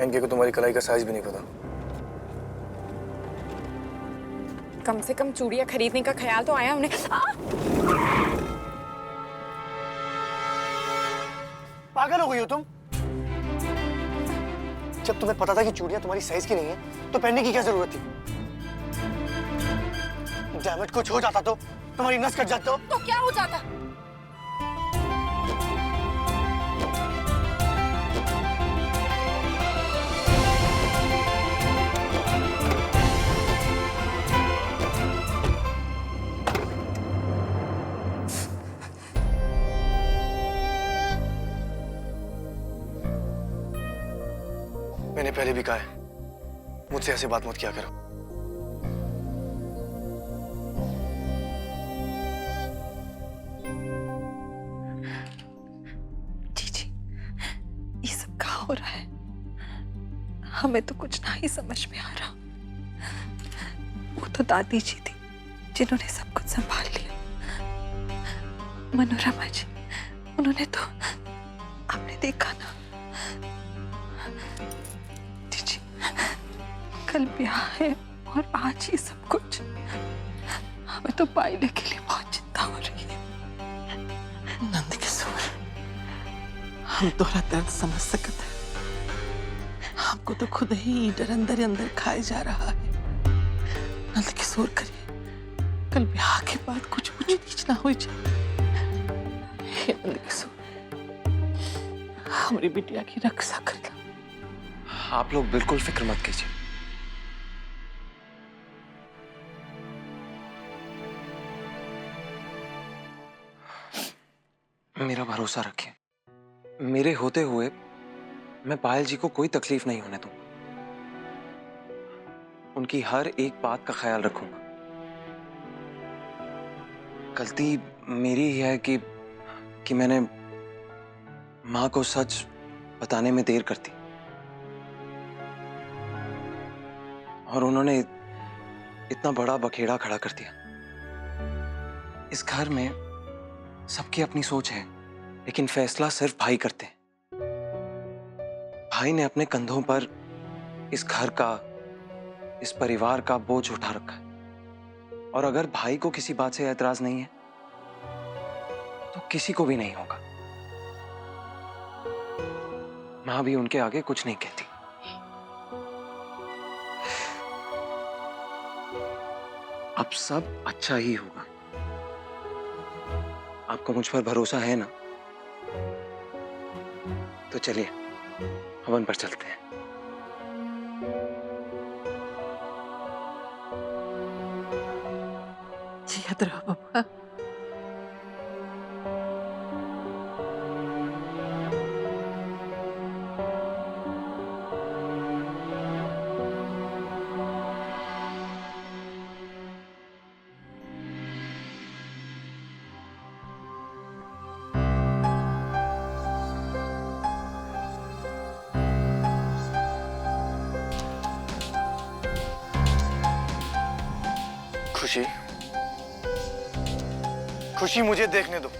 इनके को तुम्हारी कलाई का साइज भी नहीं पता। कम से कम चूड़ियां खरीदने का ख्याल तो आया उन्हें। पागल हो गई हो तुम? जब तुम्हें पता था कि चूड़ियां तुम्हारी साइज की नहीं है तो पहनने की क्या जरूरत थी? डैमेज कुछ हो जाता तो तुम्हारी नस कट जाती तो क्या हो जाता? मैंने पहले भी कहा है, मुझसे ऐसे बात मत किया करो। जीजी, ये सब क्या हो रहा है? हमें तो कुछ ना ही समझ में आ रहा। वो तो दादी जी थी जिन्होंने सब कुछ संभाल लिया। मनोरमा जी, उन्होंने तो आपने देखा ना। जीजी, कल ब्याह है और आज ये सब कुछ। हमें तो पायले के लिए बहुत चिंता हो रही है। नंद किशोर, हम तोरा दर्द समझ सकते हैं। हमको तो खुद ही डर अंदर अंदर खाए जा रहा है। नंद किशोर करिए, कल ब्याह के बाद कुछ ऊंच नीच ना हो जाए। हे नंद किशोर, हमारी बिटिया की रक्षा करना। आप लोग बिल्कुल फिक्र मत कीजिए। मेरा भरोसा रखें। मेरे होते हुए मैं पायल जी को कोई तकलीफ नहीं होने दूंगा। उनकी हर एक बात का ख्याल रखूंगा। गलती मेरी ही है कि मैंने मां को सच बताने में देर कर दी और उन्होंने इतना बड़ा बखेड़ा खड़ा कर दिया। इस घर में सबकी अपनी सोच है, लेकिन फैसला सिर्फ भाई करते हैं। भाई ने अपने कंधों पर इस घर का, इस परिवार का बोझ उठा रखा है और अगर भाई को किसी बात से ऐतराज नहीं है तो किसी को भी नहीं होगा। मां भी उनके आगे कुछ नहीं कहती। अब सब अच्छा ही होगा। आपको मुझ पर भरोसा है ना? तो चलिए हवन पर चलते हैं। जियत रहो बाबा। खुशी, खुशी मुझे देखने दो।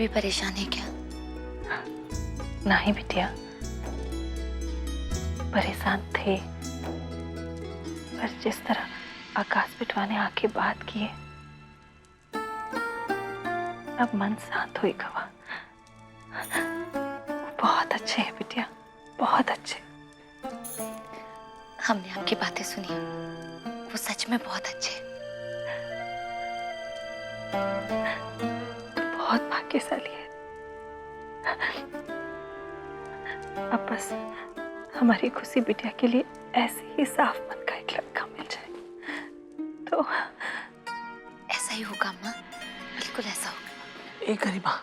भी परेशान है क्या? नहीं बिटिया, परेशान थे, पर जिस तरह आकाश बिटवा ने आके बात की है, अब मन शांत हुई गवा। बहुत अच्छे हैं बिटिया, बहुत अच्छे। हमने आपकी बातें सुनी, वो सच में बहुत अच्छे हैं। बहुत भाग्यशाली है। अब बस हमारी खुशी बिटिया के लिए ऐसे ही साफ मन का एक लड़का मिल जाए तो ऐसा ही होगा अम्मा, बिल्कुल ऐसा होगा। ए गरिमा,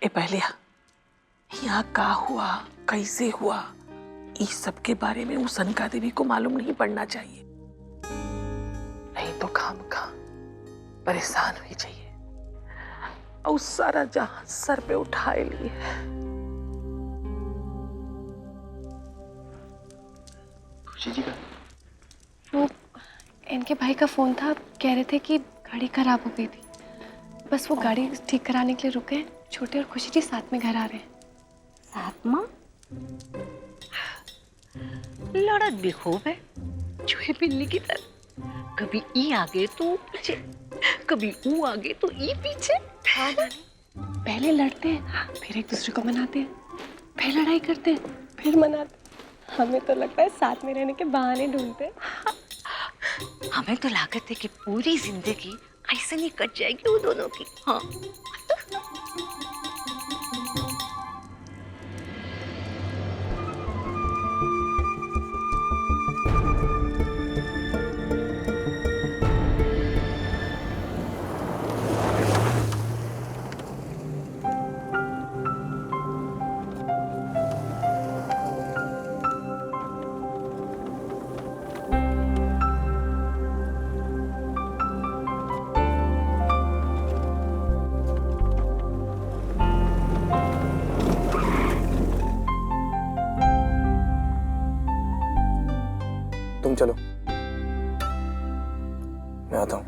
ए पहलिया, यहाँ का हुआ, कैसे हुआ, इस सब के बारे में उस अनका देवी को मालूम नहीं पड़ना चाहिए, नहीं तो खामखा परेशान हुई चाहिए और सारा जहां सर पे उठाए लिए। खुशी जी का वो इनके भाई का फोन था, कह रहे थे कि गाड़ी खराब हो गई थी, बस वो गाड़ी ठीक कराने के लिए रुके हैं। छोटे और खुशी जी साथ में घर आ रहे हैं। साथ माँ लड़त भी खूब है, चूहे बिल्ली की तरह, कभी ई आगे तो पीछे, कभी ऊ आगे तो ई पीछे। हाँ नानी, पहले लड़ते हैं, फिर एक दूसरे को मनाते हैं, फिर लड़ाई करते हैं, फिर मनाते हैं। हमें तो लगता है साथ में रहने के बहाने ढूंढते हैं। हमें तो लागत है कि पूरी जिंदगी ऐसे नहीं कट जाएगी वो दोनों की। हाँ तुम चलो, मैं आता हूं।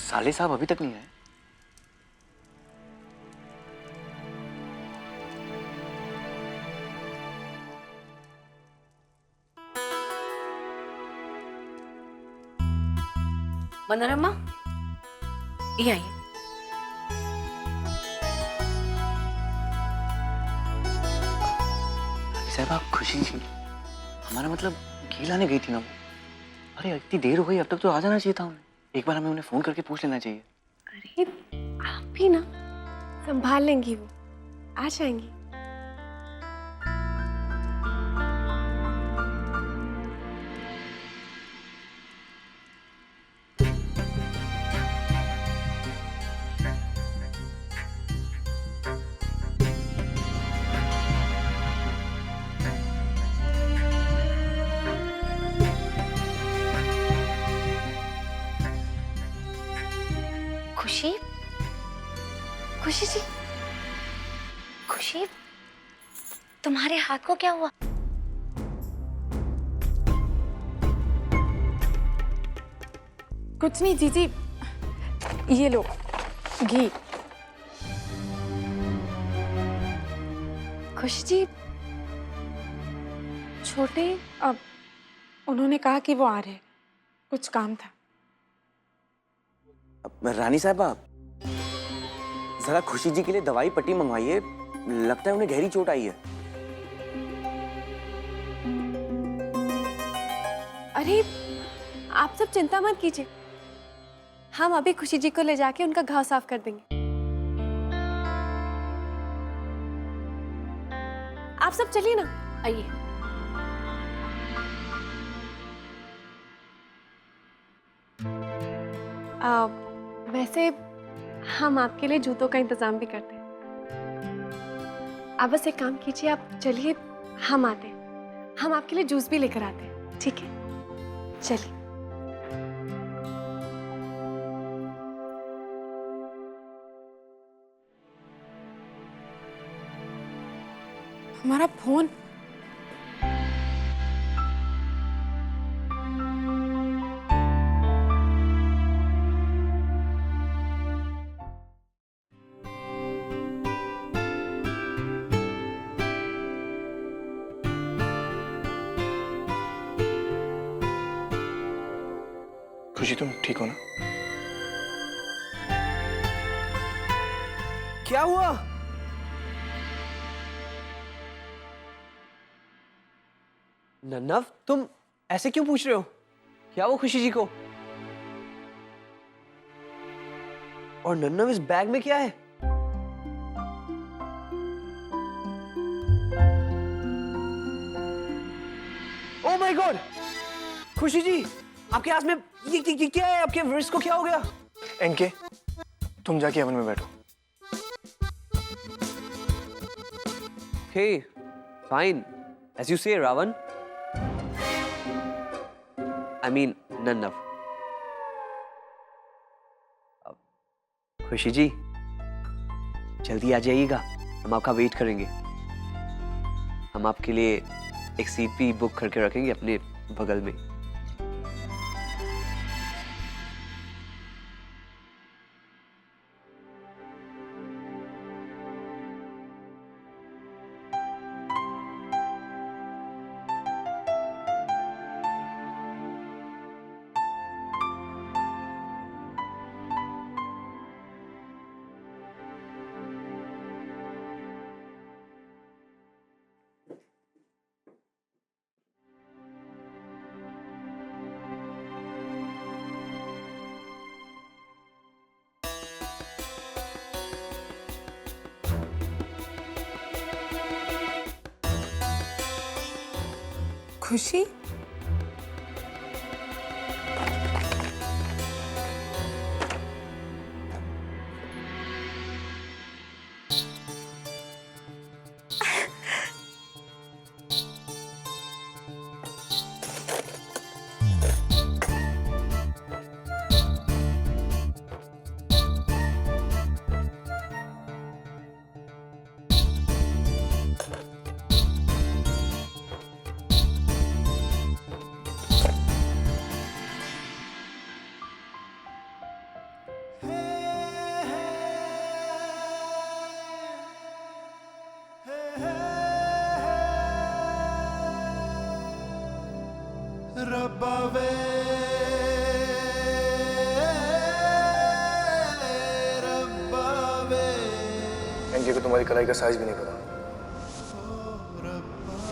साले साहब अभी तक नहीं आए। मनोरमा, ये आइए। साहब आप खुशी जी, हमारा मतलब घी लाने गई थी ना वो। अरे इतनी देर हो गई, अब तक तो आ जाना चाहिए था उन्हें। एक बार हमें उन्हें फोन करके पूछ लेना चाहिए। अरे आप भी ना, संभाल लेंगी, वो आ जाएंगी। खुशी, खुशी जी, खुशी, तुम्हारे हाथ को क्या हुआ? कुछ नहीं जीजी, ये लो घी। खुशी जी, छोटे अब उन्होंने कहा कि वो आ रहे हैं, कुछ काम था। रानी साहबा, जरा खुशी जी के लिए दवाई पट्टी मंगवाइए, लगता है उन्हें गहरी चोट आई है। अरे आप सब चिंता मत कीजिए, हम अभी खुशी जी को ले जाके उनका घाव साफ कर देंगे। आप सब चलिए ना, आइए। वैसे हम आपके लिए जूतों का इंतजाम भी करते हैं। आप बस एक काम कीजिए, आप चलिए, हम आते हैं। हम आपके लिए जूस भी लेकर आते हैं, ठीक है? चलिए। हमारा फोन। खुशी तुम ठीक हो ना? क्या हुआ? नन्नव, तुम ऐसे क्यों पूछ रहे हो? क्या वो खुशी जी को? और नन्नव, इस बैग में क्या है? Oh my God! खुशी जी, आपके हाथ में ये क्या है? आपके रिस्ट को क्या हो गया? एनके, तुम जाके हवन में बैठो। Okay, fine. As you say, Ravan. I mean, Nannav. खुशी जी, जल्दी आ जाइएगा, हम आपका वेट करेंगे। हम आपके लिए एक सीट भी बुक करके रखेंगे अपने बगल में। खुशी, एनके को तुम्हारी कलाई का साइज भी नहीं पता।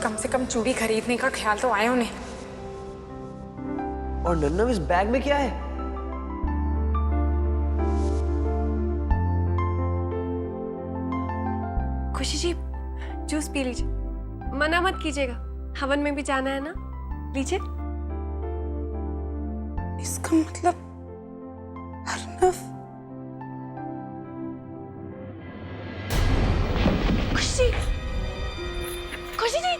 कम से कम चूड़ी खरीदने का ख्याल तो आया उन्हें। और नन्नव, इस बैग में क्या है? खुशी जी, जूस पी लीजिए, मना मत कीजिएगा, हवन में भी जाना है ना, लीजिए। इसका मतलब अर्नव। खुशी, खुशी जी,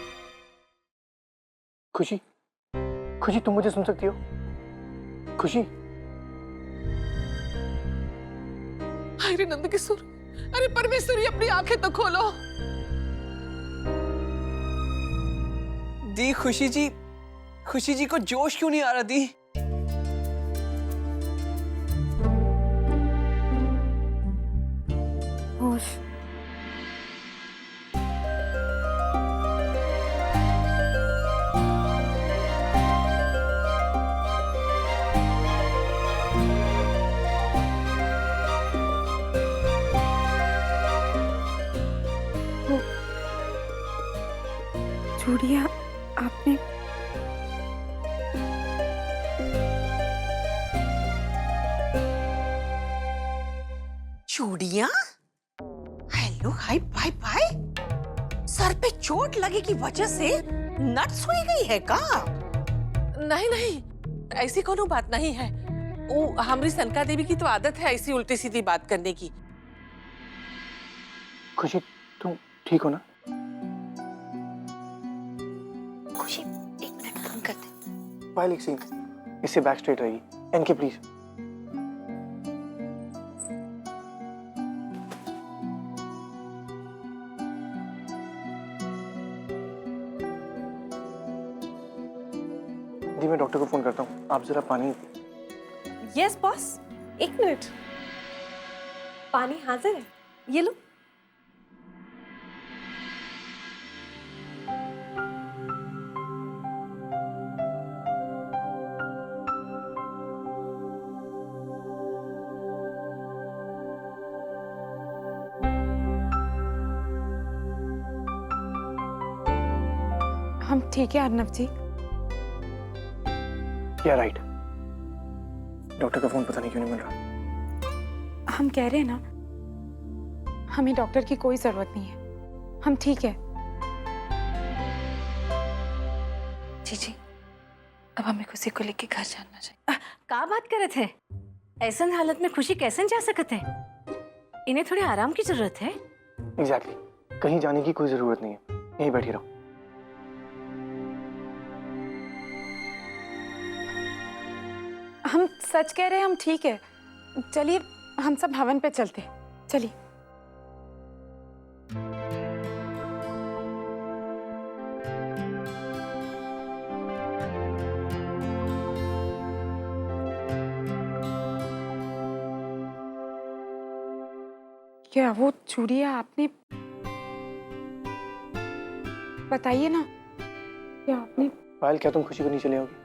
खुशी, खुशी तुम मुझे सुन सकती हो? खुशी, अरे नंद किशोर, अरे परमेश्वरी, अपनी आंखें तो खोलो। दी, खुशी जी को जोश क्यों नहीं आ रहा? दी, होश। चूड़िया आपने चूड़ियां? हेलो, हाय, बाय बाय। सर पे चोट लगे की वजह से नट्स हुई गई है का? नहीं नहीं, ऐसी कोनो बात नहीं है। वो हमारी सनका देवी की तो आदत है ऐसी उल्टी सीधी बात करने की। खुशी तुम ठीक हो ना? खुशी, एक मिनट हम करते हैं। पायल एक सीन, इससे बैक स्ट्रेट रहेगी। एनके प्लीज। दी मैं डॉक्टर को फोन करता हूँ, आप जरा पानी। यस बॉस, एक मिनट। पानी हाजिर है, ये लो। हम ठीक है अर्नव जी। या राइट। डॉक्टर का फोन पता नहीं क्यों नहीं मिल रहा। हम कह रहे हैं ना, हमें डॉक्टर की कोई जरूरत नहीं है, हम ठीक है। जी, अब हमें खुशी को लेके घर जाना चाहिए। का बात करे थे? ऐसन हालत में खुशी कैसे जा सकते हैं? इन्हें थोड़े आराम की जरूरत है। एग्जैक्टली, कहीं जाने की कोई जरूरत नहीं है, यहीं बैठी रहो। हम सच कह रहे हैं, हम ठीक है। चलिए हम सब भवन पे चलते हैं, चलिए। क्या वो चूड़िया आपने, बताइए ना, क्या आपने? पायल क्या तुम खुशी को नहीं चले आओगी?